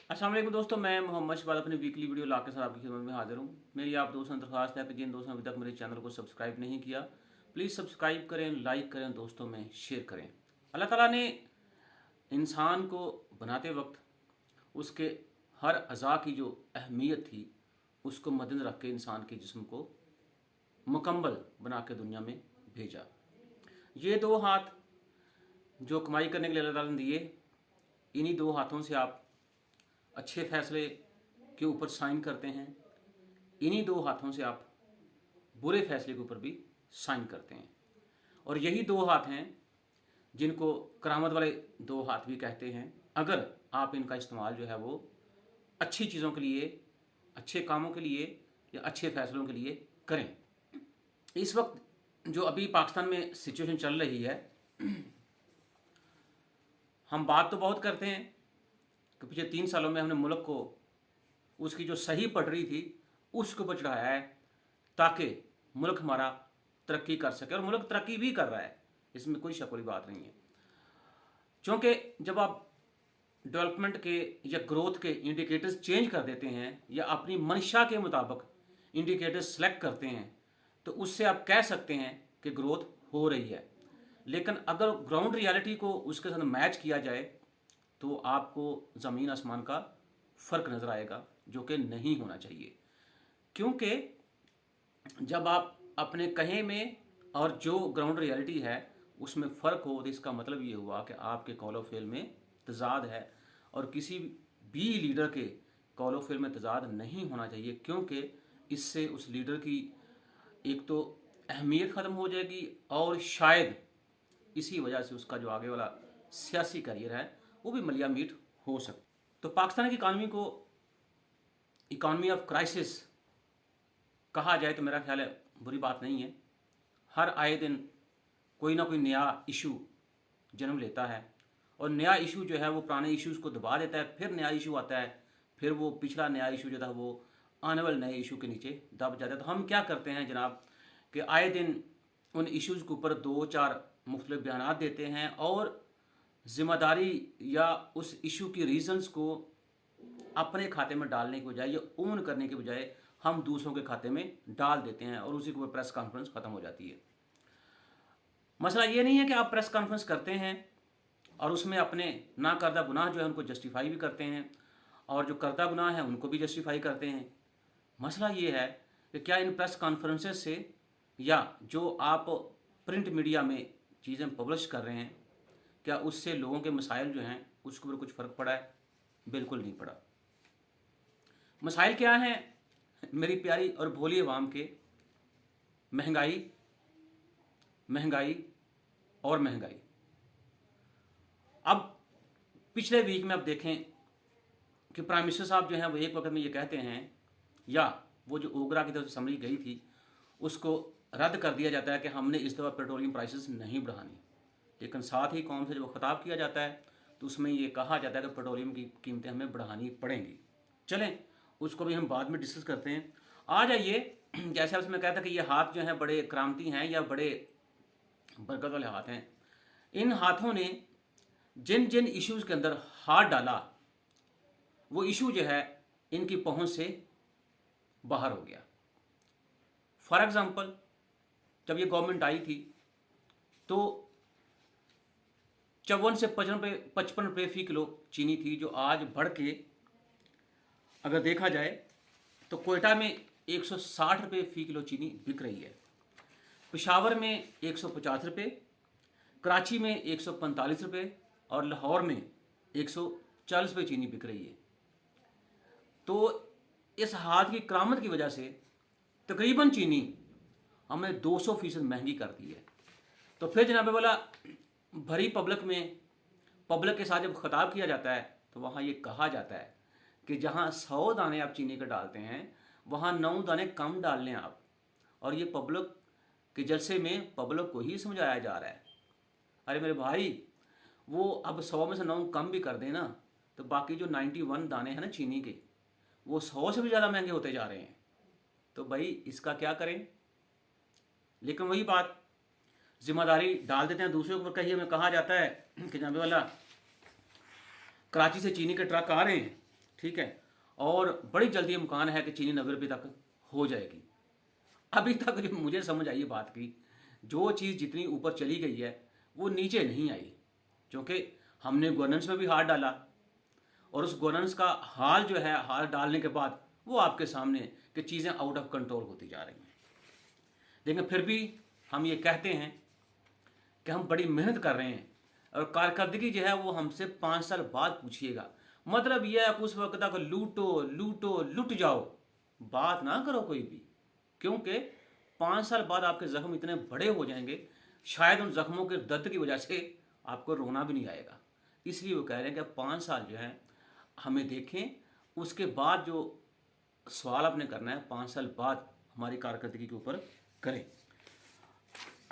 अस्सलाम वालेकुम दोस्तों, मैं मोहम्मद शबाद अपनी वीकली वीडियो ला के साथ आपकी खिदमत में हाजिर हूँ। मेरी आप दोस्तों से दरख्वास्त है कि जिन दोस्तों ने अभी तक मेरे चैनल को सब्सक्राइब नहीं किया, प्लीज़ सब्सक्राइब करें, लाइक करें, दोस्तों में शेयर करें। अल्लाह ताला ने इंसान को बनाते वक्त उसके हर अज़ा की जो अहमियत थी उसको मद्देनज़र रख के इंसान के जिस्म को मुकम्मल बना के दुनिया में भेजा। ये दो हाथ जो कमाई करने के लिए अल्लाह ताला ने दिए, इन्हीं दो हाथों से आप अच्छे फैसले के ऊपर साइन करते हैं, इन्हीं दो हाथों से आप बुरे फैसले के ऊपर भी साइन करते हैं। और यही दो हाथ हैं जिनको करामत वाले दो हाथ भी कहते हैं, अगर आप इनका इस्तेमाल जो है वो अच्छी चीज़ों के लिए, अच्छे कामों के लिए या अच्छे फैसलों के लिए करें। इस वक्त जो अभी पाकिस्तान में सिचुएशन चल रही है, हम बात तो बहुत करते हैं कि पिछले 3 सालों में हमने मुल्क को उसकी जो सही पटरी थी उसके ऊपर चढ़ाया है ताकि मुल्क हमारा तरक्की कर सके, और मुल्क तरक्की भी कर रहा है, इसमें कोई शक वाली बात नहीं है। क्योंकि जब आप डेवलपमेंट के या ग्रोथ के इंडिकेटर्स चेंज कर देते हैं या अपनी मंशा के मुताबिक इंडिकेटर्स सेलेक्ट करते हैं तो उससे आप कह सकते हैं कि ग्रोथ हो रही है। लेकिन अगर ग्राउंड रियलिटी को उसके साथ मैच किया जाए तो आपको ज़मीन आसमान का फ़र्क नज़र आएगा, जो कि नहीं होना चाहिए। क्योंकि जब आप अपने कहे में और जो ग्राउंड रियलिटी है उसमें फ़र्क हो तो इसका मतलब ये हुआ कि आपके कॉल ऑफ फेल में तजाद है, और किसी भी लीडर के कॉल ऑफ फेल में तजाद नहीं होना चाहिए, क्योंकि इससे उस लीडर की एक तो अहमियत ख़त्म हो जाएगी और शायद इसी वजह से उसका जो आगे वाला सियासी करियर है वो भी मलिया मीट हो सकता। तो पाकिस्तान की इकानमी को इकानमी ऑफ क्राइसिस कहा जाए तो मेरा ख्याल है बुरी बात नहीं है। हर आए दिन कोई ना कोई नया इशू जन्म लेता है, और नया इशू जो है वो पुराने इश्यूज़ को दबा देता है, फिर नया इशू आता है, फिर वो पिछला नया इशू जो था वो आने वाले नए इशू के नीचे दब जाता है। तो हम क्या करते हैं जनाब कि आए दिन उन इश्यूज़ के ऊपर 2-4 मुख्तलिफ बयान देते हैं, और ज़िम्मेदारी या उस इशू की रीज़न्स को अपने खाते में डालने के बजाय या ओन करने के बजाय हम दूसरों के खाते में डाल देते हैं, और उसी के ऊपर प्रेस कॉन्फ्रेंस ख़त्म हो जाती है। मसला ये नहीं है कि आप प्रेस कॉन्फ्रेंस करते हैं और उसमें अपने ना करदा गुनाह जो है उनको जस्टिफाई भी करते हैं, और जो करदा गुनाह है उनको भी जस्टिफाई करते हैं। मसला ये है कि क्या इन प्रेस कॉन्फ्रेंसेस से या जो आप प्रिंट मीडिया में चीज़ें पब्लिश कर रहे हैं, क्या उससे लोगों के मसाइल जो हैं उसके ऊपर कुछ फ़र्क पड़ा है? बिल्कुल नहीं पड़ा। मसाइल क्या हैं मेरी प्यारी और भोली आवाम के? महंगाई, महंगाई और महंगाई। अब पिछले वीक में आप देखें कि प्राइम मिनिस्टर साहब जो हैं वो एक वक्त में ये कहते हैं, या वो जो ओगरा की तरफ से समरी गई थी उसको रद्द कर दिया जाता है कि हमने इस दफ़ा पेट्रोलियम प्राइसेस नहीं बढ़ानी, लेकिन साथ ही कौम से जब खिताब किया जाता है तो उसमें ये कहा जाता है कि पेट्रोलियम की कीमतें हमें बढ़ानी पड़ेंगी। चलें, उसको भी हम बाद में डिस्कस करते हैं। आ जाइए, जैसे उसमें कहता है कि ये हाथ जो हैं बड़े क्रांति हैं या बड़े बरकत वाले हाथ हैं। इन हाथों ने जिन जिन इश्यूज़ के अंदर हाथ डाला वो इशू जो है इनकी पहुंच से बाहर हो गया। फॉर एग्ज़ाम्पल, जब ये गवर्नमेंट आई थी तो 54 से 55 रुपये फ़ी किलो चीनी थी, जो आज बढ़ के अगर देखा जाए तो कोयटा में 160 रुपये फ़ी किलो चीनी बिक रही है, पेशावर में 150 रुपये, कराची में 145 रुपये और लाहौर में 140 रुपये चीनी बिक रही है। तो इस हाथ की करामत की वजह से तकरीबन चीनी हमने 200% महंगी कर दी है। तो फिर जनाब वाला भरी पब्लिक में पब्लिक के साथ जब खिताब किया जाता है तो वहाँ ये कहा जाता है कि जहाँ 100 दाने आप चीनी के डालते हैं वहाँ 9 दाने कम डाल लें आप। और ये पब्लिक के जलसे में पब्लिक को ही समझाया जा रहा है, अरे मेरे भाई वो अब 100 में से 9 कम भी कर देना तो बाकी जो 91 दाने हैं ना चीनी के, वो 100 से भी ज़्यादा महंगे होते जा रहे हैं। तो भाई इसका क्या करें? लेकिन वही बात, जिम्मेदारी डाल देते हैं दूसरे के ऊपर। कहीं हमें कहा जाता है कि जनाब वाला कराची से चीनी के ट्रक आ रहे हैं ठीक है, और बड़ी जल्दी इम्कान है कि चीनी 90 रुपये तक हो जाएगी। अभी तक जो मुझे समझ आई बात की, जो चीज़ जितनी ऊपर चली गई है वो नीचे नहीं आई, क्योंकि हमने गवर्नेंस में भी हाथ डाला, और उस गवर्नेंस का हाल जो है, हाल डालने के बाद वो आपके सामने कि चीज़ें आउट ऑफ कंट्रोल होती जा रही हैं। लेकिन फिर भी हम ये कहते हैं कि हम बड़ी मेहनत कर रहे हैं, और कारकर्दगी जो है वो हमसे 5 साल बाद पूछिएगा। मतलब यह है कि उस वक्त तक लूटो लूटो लुट जाओ, बात ना करो कोई भी, क्योंकि 5 साल बाद आपके जख्म इतने बड़े हो जाएंगे, शायद उन जख्मों के दर्द की वजह से आपको रोना भी नहीं आएगा। इसलिए वो कह रहे हैं कि 5 साल जो है हमें देखें, उसके बाद जो सवाल आपने करना है 5 साल बाद हमारी कारकर्दगी के ऊपर करें।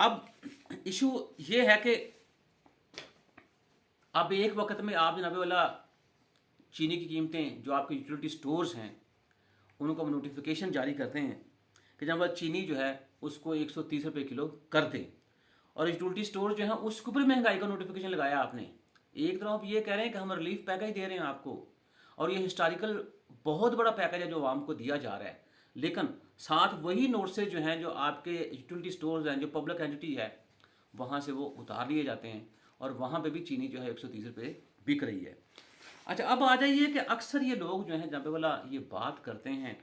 अब इशू ये है कि अब एक वक्त में आप जनाबे वाला चीनी की कीमतें जो आपके यूटिलिटी स्टोर्स हैं उनको हम नोटिफिकेशन जारी करते हैं कि जब चीनी जो है उसको 130 रुपये किलो कर दें, और यूटिलिटी स्टोर जो है उसके ऊपर महंगाई का नोटिफिकेशन लगाया आपने। एक तरफ आप ये कह रहे हैं कि हम रिलीफ पैकेज दे रहे हैं आपको, और ये हिस्टोरिकल बहुत बड़ा पैकेज है जो आवाम को दिया जा रहा है, लेकिन साथ वही नोट से जो हैं, जो आपके यूटिलिटी स्टोर्स हैं, जो पब्लिक एंटिटी है, वहाँ से वो उतार लिए जाते हैं, और वहाँ पे भी चीनी जो है 130 रुपये बिक रही है। अच्छा, अब आ जाइए कि अक्सर ये लोग जो हैं जहाँ पे वाला ये बात करते हैं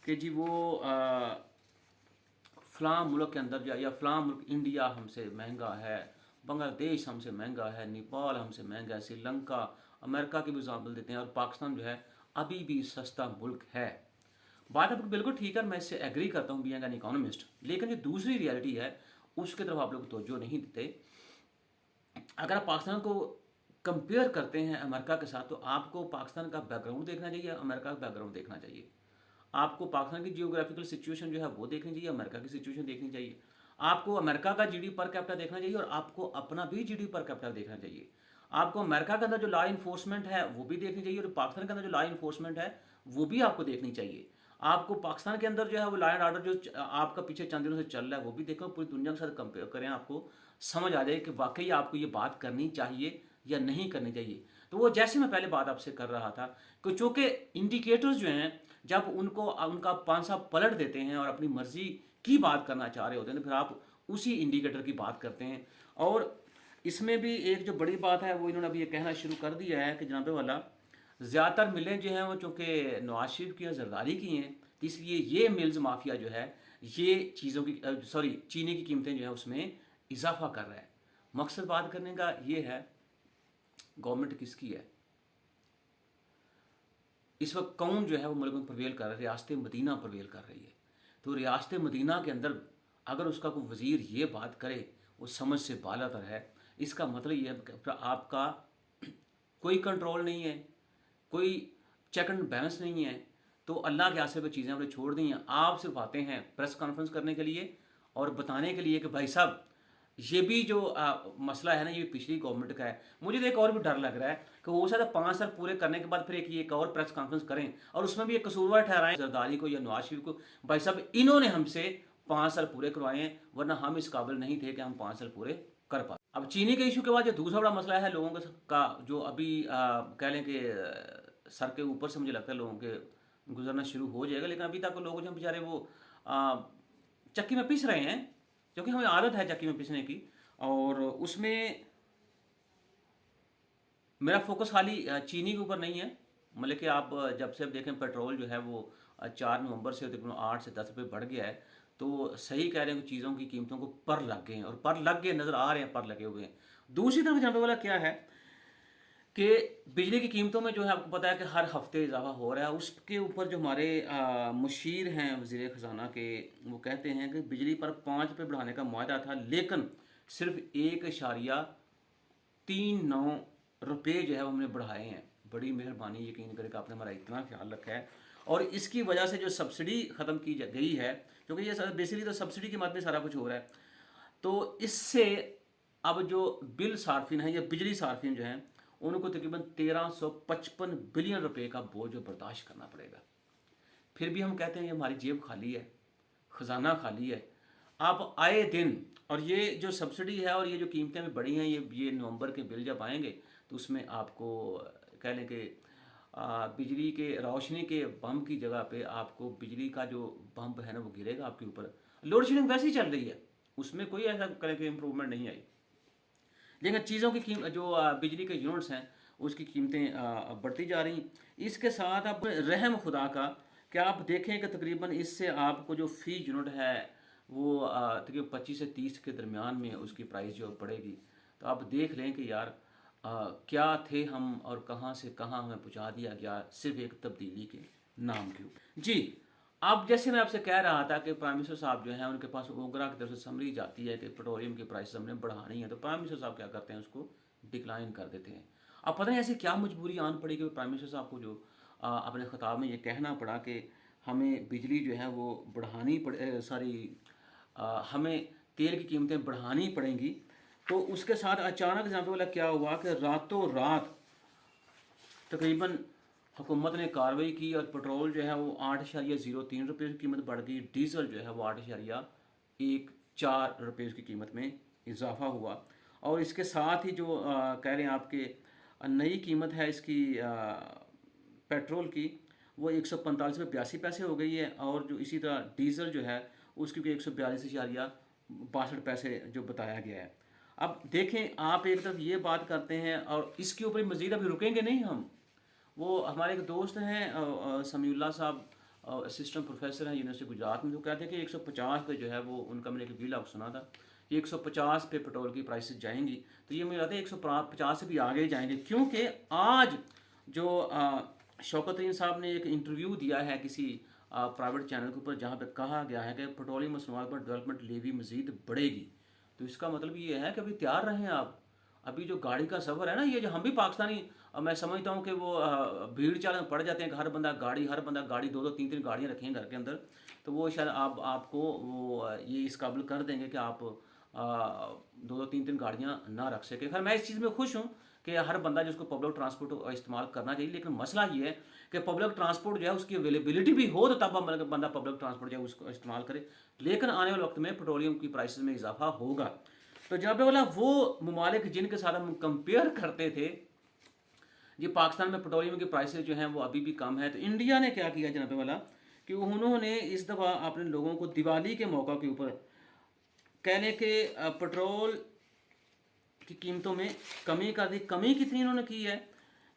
कि जी वो फ़लाँ मुल्क के अंदर या फ़लाँ मुल्क, इंडिया हमसे महंगा है, बांग्लादेश हमसे महंगा है, नेपाल हमसे महंगा है, श्रीलंका, अमेरिका की भी एग्जाम्पल देते हैं, और पाकिस्तान जो है अभी भी सस्ता मुल्क है। बात आपको बिल्कुल ठीक है, मैं इससे एग्री करता हूँ बीइंग एन इकोनॉमिस्ट, लेकिन जो दूसरी रियलिटी है उसकी तरफ आप लोग तवज्जो नहीं देते। अगर आप पाकिस्तान को कंपेयर करते हैं अमेरिका के साथ, तो आपको पाकिस्तान का बैकग्राउंड देखना चाहिए, अमेरिका का बैकग्राउंड देखना चाहिए। आपको पाकिस्तान की जियोग्राफिकल सिचुएशन जो है वो देखनी चाहिए, अमेरिका की सिचुएशन देखनी चाहिए। आपको अमेरिका का जीडी पर कैपिटा देखना चाहिए, और आपको अपना भी जीडी पर कैपिटा देखना चाहिए। आपको अमेरिका के अंदर जो लॉ इन्फोर्समेंट है वो भी देखनी चाहिए, और पाकिस्तान के अंदर जो लॉ इन्फोर्समेंट है वो भी आपको देखनी चाहिए। आपको पाकिस्तान के अंदर जो है वो लॉ एंड ऑर्डर जो आपका पीछे चंद दिनों से चल रहा है वो भी देखो, पूरी दुनिया के साथ कंपेयर करें, आपको समझ आ जाए कि वाकई आपको ये बात करनी चाहिए या नहीं करनी चाहिए। तो वो जैसे मैं पहले बात आपसे कर रहा था कि चूँकि इंडिकेटर्स जो हैं, जब उनको उनका पांसा पलट देते हैं और अपनी मर्जी की बात करना चाह रहे होते हैं, तो फिर आप उसी इंडिकेटर की बात करते हैं। और इसमें भी एक जो बड़ी बात है वो इन्होंने अभी ये कहना शुरू कर दिया है कि जनाबे वाला ज़्यादातर मिलें जो हैं वो चूँकि नवाज शरीफ की और जरदारी की हैं, इसलिए ये मिल्स माफिया जो है ये चीज़ों की चीनी की कीमतें जो है उसमें इजाफा कर रहा है। मकसद बात करने का ये है, गवर्नमेंट किसकी है इस वक्त, कौन जो है वो मुल्क में प्रवेल कर रहा है, रियासत मदीना प्रवेल कर रही है। तो रियासत मदीना के अंदर अगर उसका कोई वज़ीर ये बात करे वो समझ से बालातर है, इसका मतलब ये है कि आपका कोई कंट्रोल नहीं है, कोई चेक एंड बैलेंस नहीं है। तो अल्लाह के आसे पे चीज़ें आपने छोड़ दी हैं, आप सिर्फ आते हैं प्रेस कॉन्फ्रेंस करने के लिए और बताने के लिए कि भाई साहब ये भी जो मसला है ना, ये पिछली गवर्नमेंट का है। मुझे तो एक और भी डर लग रहा है कि हो सकता है 5 साल पूरे करने के बाद फिर एक और प्रेस कॉन्फ्रेंस करें और उसमें भी एक कसूरवार ठहराएं जरदारी को या नवाज शरीफ को, भाई साहब इन्होंने हमसे 5 साल पूरे करवाए हैं, वरना हम इस काबिल नहीं थे कि हम 5 साल पूरे कर पाते। अब चीनी के इशू के बाद जो दूसरा बड़ा मसला है लोगों का, जो अभी कह लें कि सर के ऊपर से मुझे लगता है लोगों के गुजरना शुरू हो जाएगा, लेकिन अभी तक लोग जो बेचारे वो चक्की में पिस रहे हैं, क्योंकि हमें आदत है चक्की में पिसने की। और उसमें मेरा फोकस खाली चीनी के ऊपर नहीं है, मतलब कि आप जब से अब देखें पेट्रोल जो है वो 4 नवंबर से तकरीबन 8 से 10 रुपये बढ़ गया है, तो सही कह रहे हैं कि चीज़ों की कीमतों को पर लग गए हैं, और पर लग गए नज़र आ रहे हैं, पर लगे हुए हैं। दूसरी तरफ जानने वाला क्या है कि बिजली की कीमतों में जो है आपको पता है कि हर हफ्ते इजाफा हो रहा है। उसके ऊपर जो हमारे मुशीर हैं वज़ीर ख़जाना के, वो कहते हैं कि बिजली पर 5 रुपये बढ़ाने का मुआहदा था, लेकिन सिर्फ 1.39 रुपये जो है वो हमने बढ़ाए हैं। बड़ी मेहरबानी, यकीन करें कि आपने हमारा इतना ख्याल रखा है। और इसकी वजह से जो सब्सिडी ख़त्म की गई है, क्योंकि ये बेसिकली तो सब्सिडी की मद में सारा कुछ हो रहा है, तो इससे अब जो बिल सार्फिन है या बिजली सार्फिन जो हैं उनको तकरीबन 1355 बिलियन रुपए का बोझ बर्दाश्त करना पड़ेगा। फिर भी हम कहते हैं ये हमारी जेब खाली है, ख़जाना खाली है। आप आए दिन, और ये जो सब्सिडी है और ये जो कीमतें भी बढ़ी हैं, ये नवंबर के बिल जब आएंगे तो उसमें आपको कह लें कि बिजली के रोशनी के बम की जगह पे आपको बिजली का जो बम्प है ना वो गिरेगा आपके ऊपर। लोड शेडिंग वैसे ही चल रही है, उसमें कोई ऐसा तरह की इम्प्रूवमेंट नहीं आई, लेकिन चीज़ों की कीमत जो बिजली के यूनिट्स हैं उसकी कीमतें बढ़ती जा रही। इसके साथ अब रहम खुदा का कि आप देखें कि तकरीबन इससे आपको जो फ़ी यूनिट है वो तकरीबन 25 से 30 के दरमियान में उसकी प्राइस जो पड़ेगी। तो आप देख लें कि यार क्या थे हम और कहाँ से कहाँ हमें पहुँचा दिया गया सिर्फ एक तब्दीली के नाम के ऊपर। जी, अब जैसे मैं आपसे कह रहा था कि प्राइम मिनिस्टर साहब जो हैं उनके पास ओगरा की तरफ से समरी जाती है कि पेट्रोलियम की प्राइस हमने बढ़ानी है, तो प्राइम मिनिस्टर साहब क्या करते हैं, उसको डिक्लाइन कर देते हैं। अब पता नहीं ऐसी क्या मजबूरी आन पड़ी कि प्राइम मिनिस्टर साहब को जो अपने खिताब में ये कहना पड़ा कि हमें बिजली जो है वो बढ़ानी पड़े, हमें तेल की कीमतें बढ़ानी पड़ेंगी। तो उसके साथ अचानक जहाँ पे वाला क्या हुआ कि रातों रात तकरीबन हुकूमत ने कार्रवाई की और पेट्रोल जो है वो 8.03 रुपये की कीमत बढ़ गई, डीजल जो है वो 8.14 रुपये की कीमत में इजाफा हुआ। और इसके साथ ही जो कह रहे हैं आपके नई कीमत है इसकी पेट्रोल की, वो 145 रुपये 82 पैसे हो गई है, और जो इसी तरह डीजल जो है उसकी भी 142.62 पैसे जो बताया गया है। अब देखें, आप एक तरफ ये बात करते हैं और इसके ऊपर मज़ीद अभी रुकेंगे नहीं हम। वो हमारे एक दोस्त हैं समीउल्लाह साहब, असिस्टेंट प्रोफेसर हैं यूनिवर्सिटी गुजरात में, तो कहते हैं कि 150 पे जो है वो उनका, मैंने एक वील आप सुना था, कि 150 पे पेट्रोल की प्राइसेस जाएंगी। तो ये मुझे लगता है 150 से भी आगे जाएंगे, क्योंकि आज जो शौकत तरीन साहब ने एक इंटरव्यू दिया है किसी प्राइवेट चैनल के ऊपर, जहाँ पे कहा गया है कि पेट्रोलियम मसनूआत पर डेवलपमेंट लेवी मज़ीद बढ़ेगी। तो इसका मतलब ये है कि अभी तैयार रहें आप। अभी जो गाड़ी का सफ़र है ना, ये जो हम भी पाकिस्तानी, मैं समझता हूँ कि वो भीड़ चाल में पड़ जाते हैं कि हर बंदा गाड़ी 2-2 3-3 गाड़ियाँ रखें घर के अंदर। तो वो शायद आपको वो ये इस काबिल कर देंगे कि आप 2-2 3-3 गाड़ियाँ ना रख सके। खैर मैं इस चीज़ में खुश हूँ कि हर बंदा जिसको पब्लिक ट्रांसपोर्ट इस्तेमाल करना चाहिए, लेकिन मसला ये है कि पब्लिक ट्रांसपोर्ट जो है उसकी अवेलेबिलिटी भी हो तो तब बंदा पब्लिक ट्रांसपोर्ट जो है उसको इस्तेमाल करे। लेकिन आने वाले वक्त में पेट्रोलियम की प्राइसेस में इजाफा होगा। तो जनाब वाला वो ममालिक जिनके साथ हम कंपेयर करते थे, ये पाकिस्तान में पेट्रोलियम की प्राइसेस जो हैं वो अभी भी कम है, तो इंडिया ने क्या किया जनाब वाला कि उन्होंने इस दफ़ा अपने लोगों को दिवाली के मौका के ऊपर कहने के पेट्रोल की कीमतों में कमी कर दी। कमी कितनी उन्होंने की है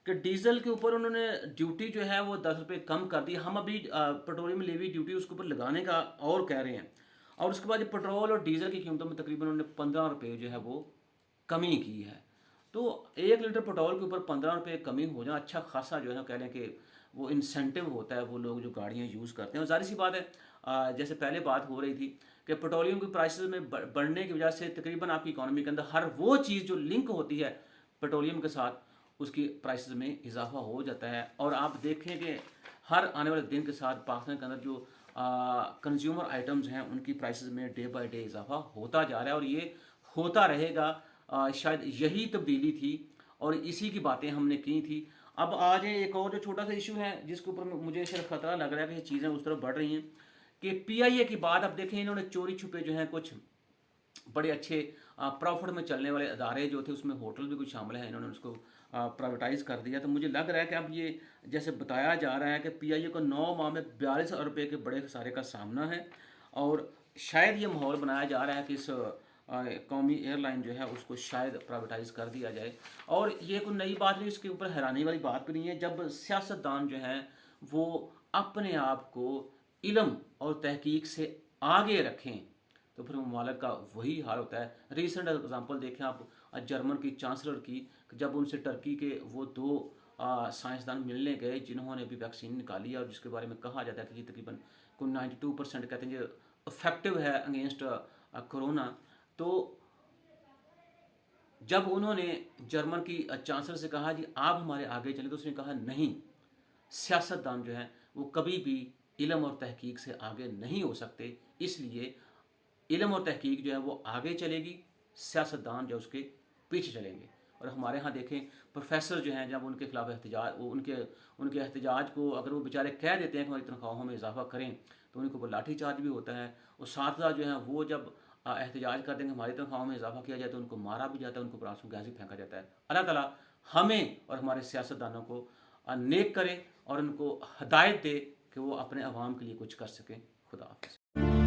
कि डीजल के ऊपर उन्होंने ड्यूटी जो है वो 10 रुपये कम कर दी। हम अभी पेट्रोलियम लेवी ड्यूटी उसके ऊपर लगाने का और कह रहे हैं, और उसके बाद पेट्रोल और डीजल की कीमतों में तकरीबन उन्होंने 15 रुपये जो है वो कमी की है। तो 1 लीटर पेट्रोल के ऊपर 15 रुपये कमी हो जाना अच्छा खासा जो है ना, कह लें कि वो इंसेंटिव होता है वो लोग जो गाड़ियाँ यूज़ करते हैं। और ज़ाहिर सी बात है, जैसे पहले बात हो रही थी कि पेट्रोलियम की प्राइसेस में बढ़ने की वजह से तकरीबन आपकी इकॉनमी के अंदर हर वो चीज़ जो लिंक होती है पेट्रोलियम के साथ उसकी प्राइसेस में इजाफा हो जाता है। और आप देखें कि हर आने वाले दिन के साथ पाकिस्तान के अंदर जो कंज्यूमर आइटम्स हैं उनकी प्राइसेस में डे बाय डे इजाफा होता जा रहा है, और ये होता रहेगा। शायद यही तब्दीली थी और इसी की बातें हमने की थी। अब आज एक और जो छोटा सा इशू है जिसके ऊपर मुझे शायद ख़तरा लग रहा है कि ये चीज़ें उस तरफ बढ़ रही हैं कि PIA की बात अब देखें, इन्होंने चोरी छुपे जो हैं कुछ बड़े अच्छे प्रॉफिट में चलने वाले अदारे जो थे उसमें होटल भी कुछ शामिल हैं, इन्होंने उसको प्राइवेटाइज़ कर दिया। तो मुझे लग रहा है कि अब ये जैसे बताया जा रहा है कि PIA को 9 माह में 42 अरब रुपये के बड़े खसारे का सामना है, और शायद ये माहौल बनाया जा रहा है कि इस कौमी एयरलाइन जो है उसको शायद प्राइवेटाइज़ कर दिया जाए। और ये कोई नई बात नहीं, इसके ऊपर हैरानी वाली बात भी नहीं है। जब सियासतदान जो हैं वो अपने आप को इल्म और तहकीक से आगे रखें तो फिर ममालिक का वही हाल होता है। रिसेंट एग्जांपल देखें आप जर्मन की चांसलर की, जब उनसे टर्की के वो 2 साइंसदान मिलने गए जिन्होंने अभी वैक्सीन निकाली है और जिसके बारे में कहा जाता है कि ये तकरीबन कोई 92% कहते हैं ये इफेक्टिव है अगेंस्ट कोरोना। तो जब उन्होंने जर्मन की चांसलर से कहा जी आप हमारे आगे चले, तो उसने कहा नहीं, सियासतदान जो है वो कभी भी इल्म और तहकीक से आगे नहीं हो सकते, इसलिए इल्म और तहकीक जो है वो आगे चलेगी, सियासतदान जो उसके पीछे चलेंगे। और हमारे यहाँ देखें प्रोफेसर जो हैं जब उनके खिलाफ एहतजाज, वो उनके एहतजाज को अगर वो बेचारे कह देते हैं कि हमारी तनख्वाहों में इजाफा करें तो उनके ऊपर लाठी चार्ज भी होता है। और साथ साथ जो है वो जब एहतजाज कर देंगे हमारी तनख्वाहों में इजाफा किया जाए तो उनको मारा भी जाता है, उनको ऊपर आंसू गैस भी फेंका जाता है। अल्लाह ताला हमें और हमारे सियासतदानों को नेक करे और उनको हदायत दे कि वो अपने अवाम के लिए कुछ कर सकें। खुदा हाफ़िज़।